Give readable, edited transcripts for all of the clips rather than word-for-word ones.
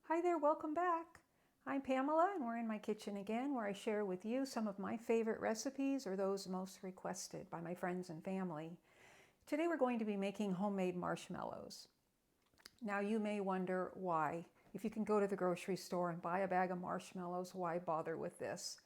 Hi there, welcome back. I'm Pamela and we're in my kitchen again where I share with you some of my favorite recipes or those most requested by my friends and family. Today we're going to be making homemade marshmallows. Now you may wonder why. If you can go to the grocery store and buy a bag of marshmallows, why bother with this?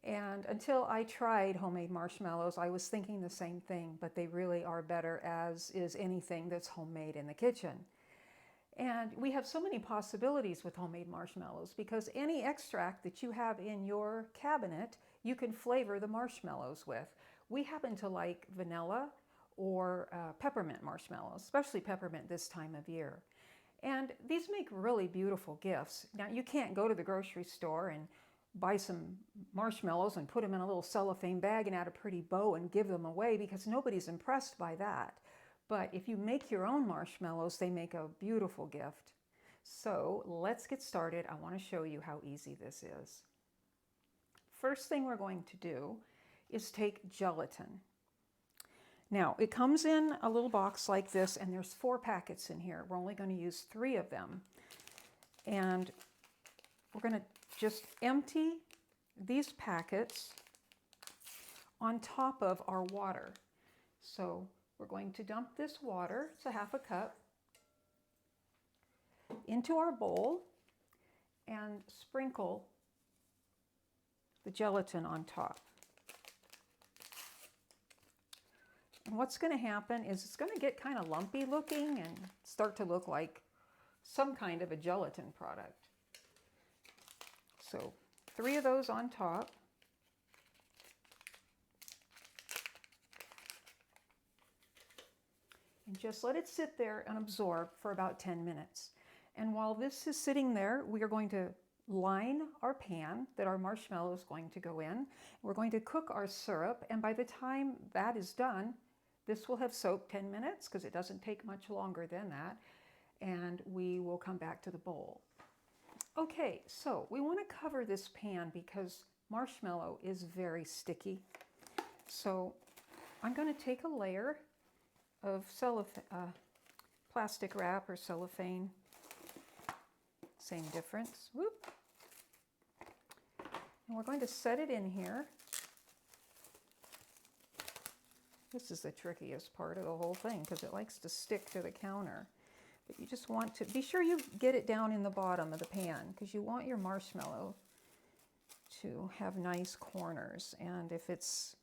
And until I tried homemade marshmallows, I was thinking the same thing, but they really are better, as is anything that's homemade in the kitchen. And we have so many possibilities with homemade marshmallows because any extract that you have in your cabinet, you can flavor the marshmallows with. We happen to like vanilla or peppermint marshmallows, especially peppermint this time of year. And these make really beautiful gifts. Now, you can't go to the grocery store and buy some marshmallows and put them in a little cellophane bag and add a pretty bow and give them away because nobody's impressed by that. But if you make your own marshmallows, they make a beautiful gift. So let's get started. I want to show you how easy this is. First thing we're going to do is take gelatin. Now, it comes in a little box like this, and there's 4 packets in here. We're only going to use 3 of them. And we're going to just empty these packets on top of our water. So we're going to dump this water, it's a half a cup, into our bowl and sprinkle the gelatin on top. And what's going to happen is it's going to get kind of lumpy looking and start to look like some kind of a gelatin product. So 3 of those on top. And just let it sit there and absorb for about 10 minutes. And while this is sitting there, we are going to line our pan that our marshmallow is going to go in. We're going to cook our syrup, and by the time that is done, this will have soaked 10 minutes because it doesn't take much longer than that. And we will come back to the bowl. Okay, so we want to cover this pan because marshmallow is very sticky. So I'm going to take a layer of plastic wrap or cellophane, same difference. Whoop. And we're going to set it in here. This is the trickiest part of the whole thing because it likes to stick to the counter. But you just want to be sure you get it down in the bottom of the pan because you want your marshmallow to have nice corners. And if it's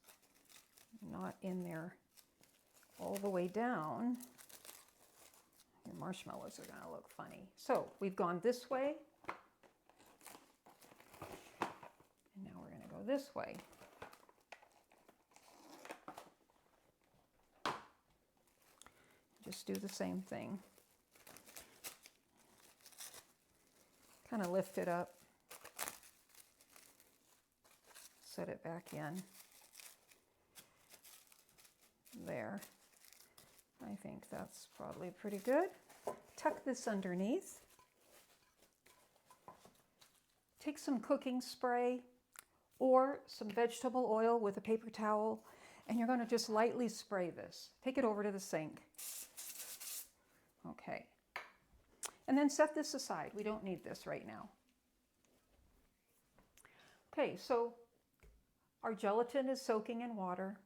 not in there all the way down, your marshmallows are going to look funny. So we've gone this way, and now we're going to go this way. Just do the same thing. Kind of lift it up, set it back in. There. I think that's probably pretty good. Tuck this underneath. Take some cooking spray or some vegetable oil with a paper towel, and you're going to just lightly spray this. Take it over to the sink. Okay. And then set this aside. We don't need this right now. Okay, so our gelatin is soaking in water.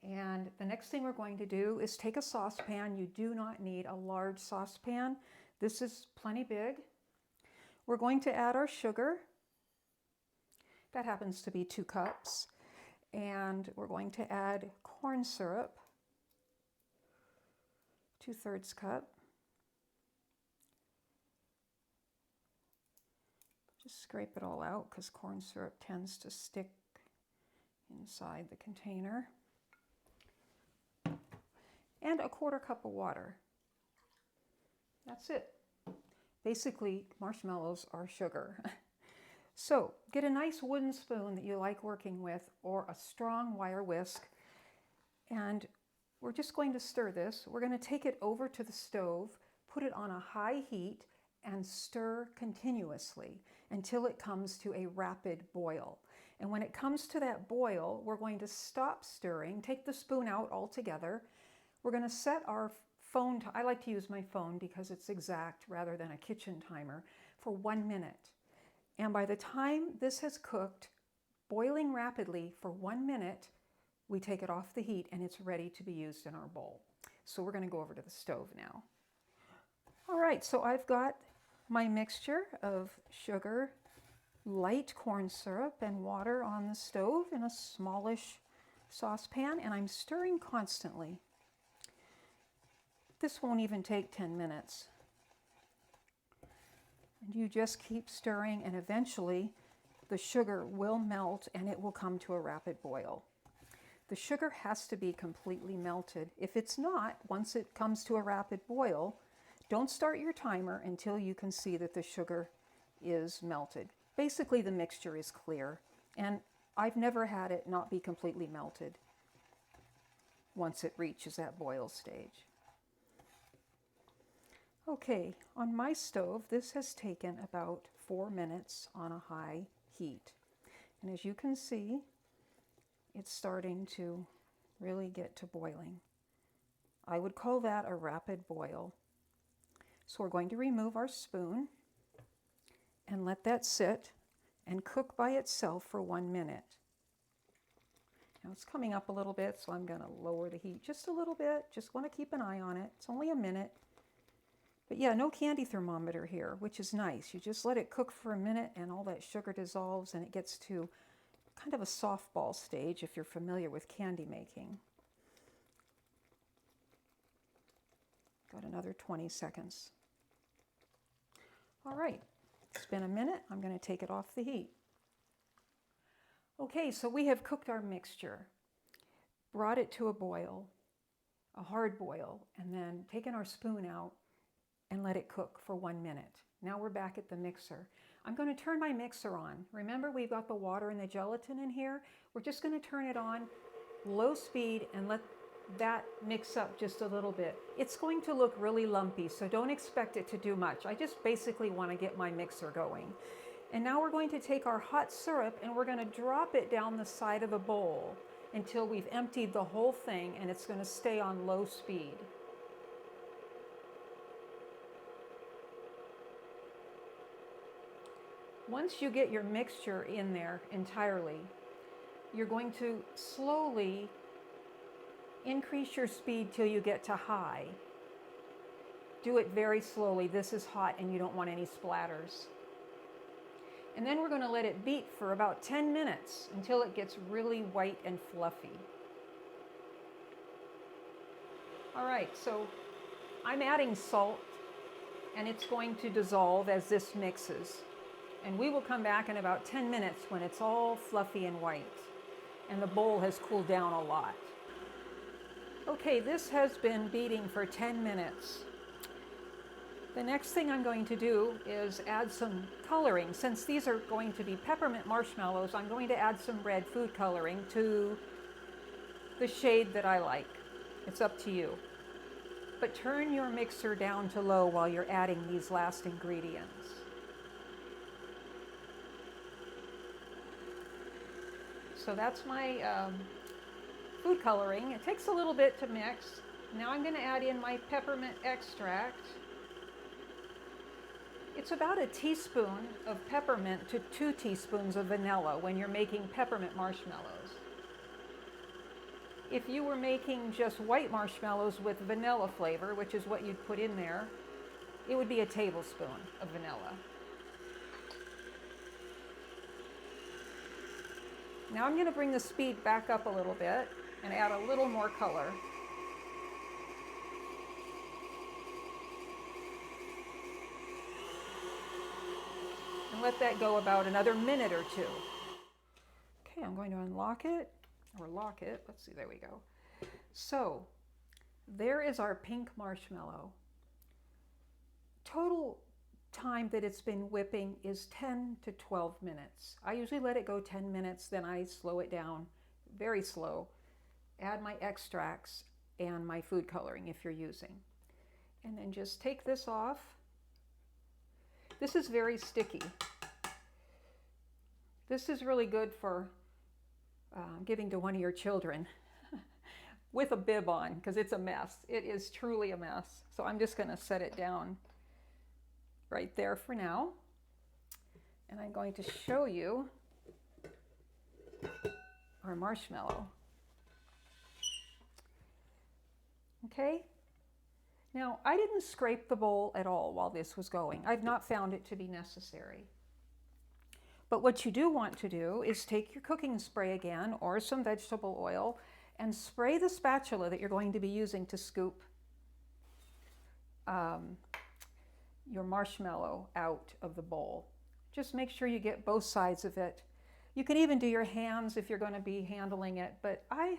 And the next thing we're going to do is take a saucepan. You do not need a large saucepan. This is plenty big. We're going to add our sugar. That happens to be 2 cups. And we're going to add corn syrup, 2/3 cup. Just scrape it all out because corn syrup tends to stick inside the container. And a 1/4 cup of water. That's it. Basically, marshmallows are sugar. So get a nice wooden spoon that you like working with or a strong wire whisk. And we're just going to stir this. We're going to take it over to the stove, put it on a high heat, and stir continuously until it comes to a rapid boil. And when it comes to that boil, we're going to stop stirring, take the spoon out altogether. We're going to set our phone, I like to use my phone because it's exact rather than a kitchen timer, for 1 minute. And by the time this has cooked, boiling rapidly for 1 minute, we take it off the heat and it's ready to be used in our bowl. So we're going to go over to the stove now. All right, so I've got my mixture of sugar, light corn syrup, and water on the stove in a smallish saucepan, and I'm stirring constantly. This won't even take 10 minutes. And you just keep stirring, and eventually the sugar will melt and it will come to a rapid boil. The sugar has to be completely melted. If it's not, once it comes to a rapid boil, don't start your timer until you can see that the sugar is melted. Basically, the mixture is clear, and I've never had it not be completely melted once it reaches that boil stage. Okay, on my stove, this has taken about 4 minutes on a high heat. And as you can see, it's starting to really get to boiling. I would call that a rapid boil. So we're going to remove our spoon and let that sit and cook by itself for 1 minute. Now it's coming up a little bit, so I'm going to lower the heat just a little bit. Just want to keep an eye on it. It's only a minute. But yeah, no candy thermometer here, which is nice. You just let it cook for a minute and all that sugar dissolves and it gets to kind of a softball stage if you're familiar with candy making. Got another 20 seconds. All right, it's been a minute. I'm going to take it off the heat. Okay, so we have cooked our mixture, brought it to a boil, a hard boil, and then taken our spoon out and let it cook for 1 minute. Now we're back at the mixer. I'm going to turn my mixer on. Remember, we've got the water and the gelatin in here. We're just going to turn it on low speed and let that mix up just a little bit. It's going to look really lumpy, so don't expect it to do much. I just basically want to get my mixer going. And now we're going to take our hot syrup and we're going to drop it down the side of the bowl until we've emptied the whole thing, and it's going to stay on low speed. Once you get your mixture in there entirely, you're going to slowly increase your speed till you get to high. Do it very slowly. This is hot and you don't want any splatters. And then we're going to let it beat for about 10 minutes until it gets really white and fluffy. All right, so I'm adding salt and it's going to dissolve as this mixes. And we will come back in about 10 minutes when it's all fluffy and white and the bowl has cooled down a lot. Okay, this has been beating for 10 minutes. The next thing I'm going to do is add some coloring. Since these are going to be peppermint marshmallows, I'm going to add some red food coloring to the shade that I like. It's up to you. But turn your mixer down to low while you're adding these last ingredients. So that's my food coloring. It takes a little bit to mix. Now I'm going to add in my peppermint extract. It's about a teaspoon of peppermint to 2 teaspoons of vanilla when you're making peppermint marshmallows. If you were making just white marshmallows with vanilla flavor, which is what you'd put in there, it would be a tablespoon of vanilla. Now I'm going to bring the speed back up a little bit and add a little more color. And let that go about another minute or 2. Okay, I'm going to unlock it, or lock it. Let's see, there we go. So, there is our pink marshmallow. Total time that it's been whipping is 10 to 12 minutes. I usually let it go 10 minutes, then I slow it down, very slow. Add my extracts and my food coloring if you're using. And then just take this off. This is very sticky. This is really good for giving to one of your children. with a bib on because it's a mess. It is truly a mess. So I'm just going to set it down right there for now. And I'm going to show you our marshmallow. Okay. Now, I didn't scrape the bowl at all while this was going. I've not found it to be necessary. But what you do want to do is take your cooking spray again or some vegetable oil and spray the spatula that you're going to be using to scoop your marshmallow out of the bowl. Just make sure you get both sides of it. You can even do your hands if you're going to be handling it, but I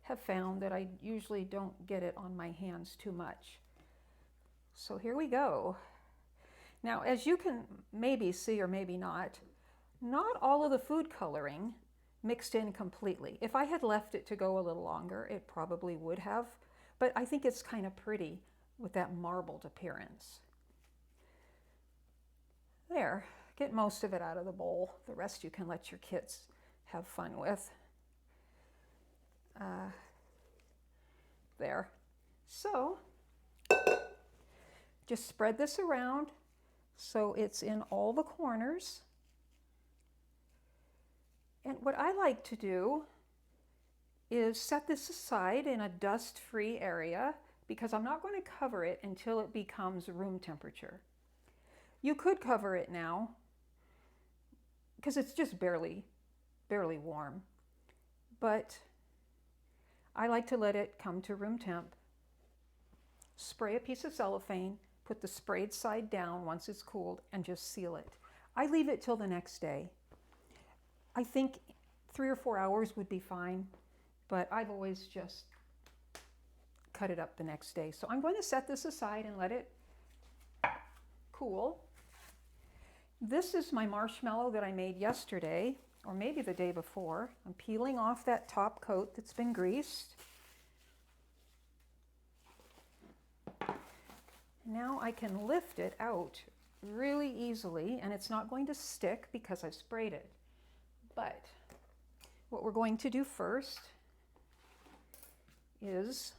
have found that I usually don't get it on my hands too much. So here we go. Now, as you can maybe see or maybe not all of the food coloring mixed in completely. If I had left it to go a little longer, it probably would have, but I think it's kind of pretty with that marbled appearance. There, get most of it out of the bowl. The rest you can let your kids have fun with. There. So, just spread this around so it's in all the corners. And what I like to do is set this aside in a dust-free area because I'm not going to cover it until it becomes room temperature. You could cover it now because it's just barely warm. But I like to let it come to room temp. Spray a piece of cellophane, put the sprayed side down once it's cooled, and just seal it. I leave it till the next day. I think 3 or 4 hours would be fine, but I've always just cut it up the next day. So I'm going to set this aside and let it cool. This is my marshmallow that I made yesterday, or maybe the day before. I'm peeling off that top coat that's been greased. Now I can lift it out really easily, and it's not going to stick because I've sprayed it. But what we're going to do first is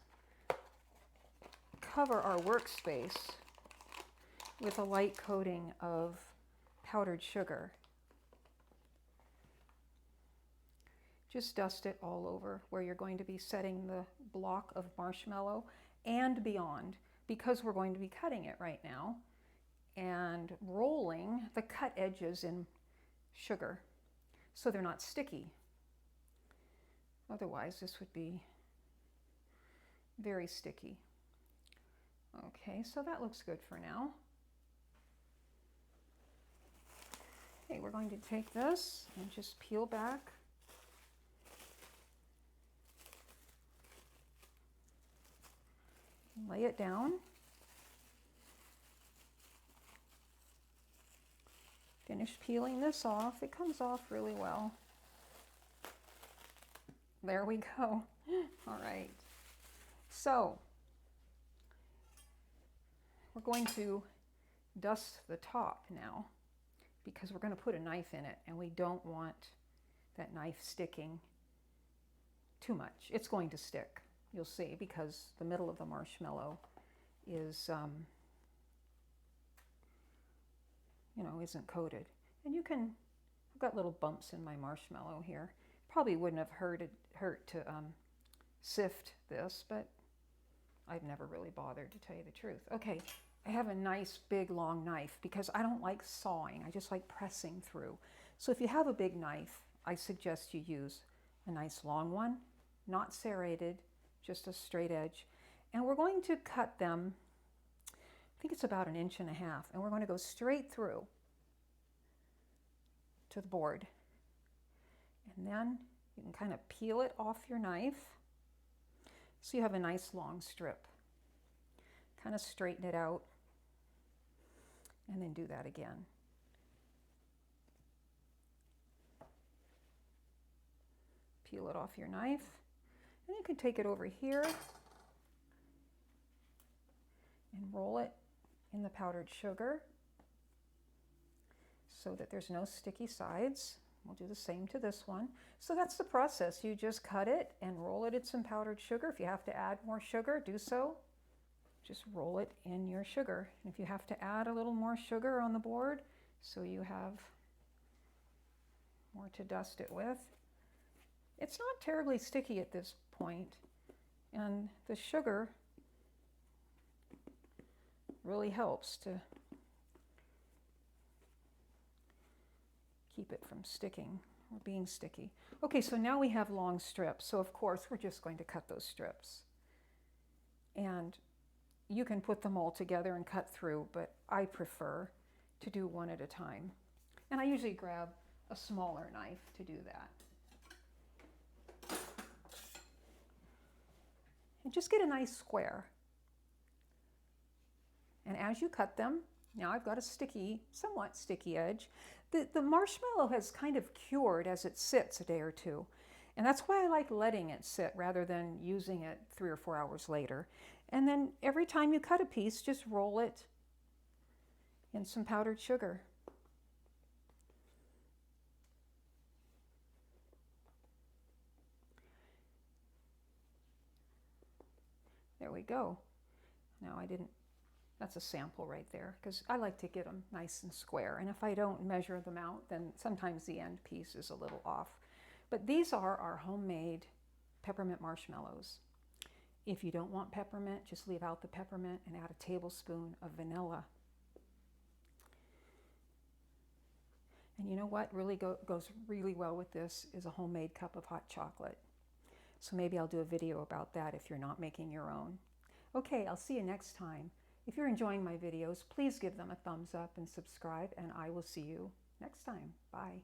cover our workspace with a light coating of powdered sugar. Just dust it all over where you're going to be setting the block of marshmallow and beyond, because we're going to be cutting it right now and rolling the cut edges in sugar so they're not sticky. Otherwise, this would be very sticky. Okay, so that looks good for now. Okay, we're going to take this and just peel back. Lay it down. Finish peeling this off. It comes off really well. There we go. All right. So we're going to dust the top now because we're going to put a knife in it, and we don't want that knife sticking too much. It's going to stick, you'll see, because the middle of the marshmallow is, isn't coated. And you can, I've got little bumps in my marshmallow here. Probably wouldn't have hurt to sift this, but I've never really bothered, to tell you the truth. Okay, I have a nice big long knife because I don't like sawing. I just like pressing through. So if you have a big knife, I suggest you use a nice long one, not serrated, just a straight edge. And we're going to cut them, I think it's about 1.5 inches, and we're going to go straight through to the board. And then you can kind of peel it off your knife so you have a nice long strip. Kind of straighten it out and then do that again. Peel it off your knife, and you can take it over here and roll it in the powdered sugar so that there's no sticky sides. We'll do the same to this one. So that's the process. You just cut it and roll it in some powdered sugar. If you have to add more sugar, do so. Just roll it in your sugar. And if you have to add a little more sugar on the board, so you have more to dust it with. It's not terribly sticky at this point, and the sugar really helps to keep it from sticking or being sticky. Okay, so now we have long strips. So of course we're just going to cut those strips. And you can put them all together and cut through, but I prefer to do one at a time. And I usually grab a smaller knife to do that. And just get a nice square. And as you cut them, now I've got a sticky, somewhat sticky edge. The marshmallow has kind of cured as it sits a day or two. And that's why I like letting it sit rather than using it 3 or 4 hours later. And then every time you cut a piece, just roll it in some powdered sugar. There we go. Now that's a sample right there, because I like to get them nice and square. And if I don't measure them out, then sometimes the end piece is a little off. But these are our homemade peppermint marshmallows. If you don't want peppermint, just leave out the peppermint and add a tablespoon of vanilla. And you know what really goes really well with this is a homemade cup of hot chocolate. So maybe I'll do a video about that if you're not making your own. Okay, I'll see you next time. If you're enjoying my videos, please give them a thumbs up and subscribe, and I will see you next time. Bye.